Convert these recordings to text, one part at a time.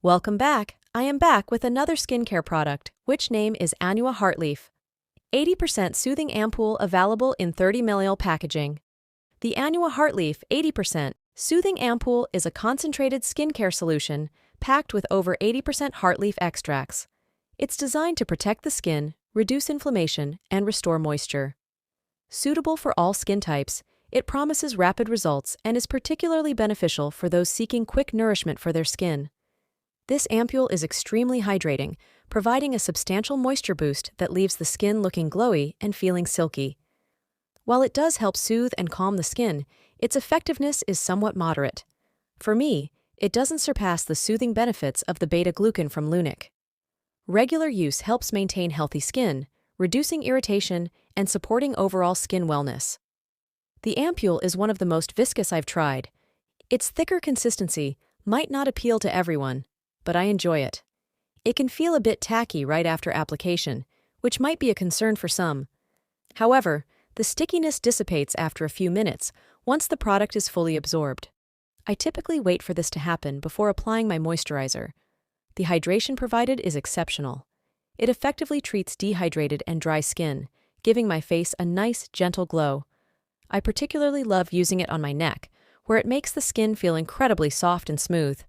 Welcome back. I am back with another skincare product, which name is Anua Heartleaf. 80% Soothing Ampoule available in 30 ml packaging. The Anua Heartleaf 80% Soothing Ampoule is a concentrated skincare solution packed with over 80% heartleaf extracts. It's designed to protect the skin, reduce inflammation, and restore moisture. Suitable for all skin types, it promises rapid results and is particularly beneficial for those seeking quick nourishment for their skin. This ampoule is extremely hydrating, providing a substantial moisture boost that leaves the skin looking glowy and feeling silky. While it does help soothe and calm the skin, its effectiveness is somewhat moderate. For me, it doesn't surpass the soothing benefits of the beta-glucan from Lunic. Regular use helps maintain healthy skin, reducing irritation and supporting overall skin wellness. The ampoule is one of the most viscous I've tried. Its thicker consistency might not appeal to everyone, but I enjoy it. It can feel a bit tacky right after application, which might be a concern for some. However, the stickiness dissipates after a few minutes once the product is fully absorbed. I typically wait for this to happen before applying my moisturizer. The hydration provided is exceptional. It effectively treats dehydrated and dry skin, giving my face a nice, gentle glow. I particularly love using it on my neck, where it makes the skin feel incredibly soft and smooth.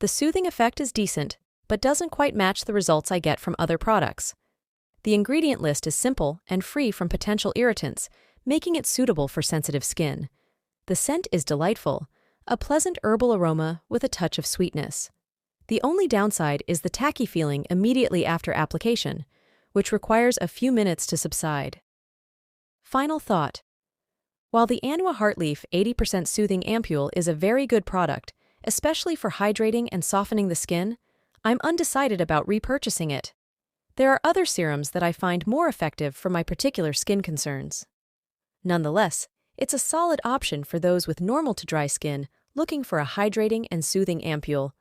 The soothing effect is decent, but doesn't quite match the results I get from other products. The ingredient list is simple and free from potential irritants, making it suitable for sensitive skin. The scent is delightful, a pleasant herbal aroma with a touch of sweetness. The only downside is the tacky feeling immediately after application, which requires a few minutes to subside. Final thought. While the Anua Heartleaf 80% Soothing Ampoule is a very good product, especially for hydrating and softening the skin, I'm undecided about repurchasing it. There are other serums that I find more effective for my particular skin concerns. Nonetheless, it's a solid option for those with normal to dry skin looking for a hydrating and soothing ampoule.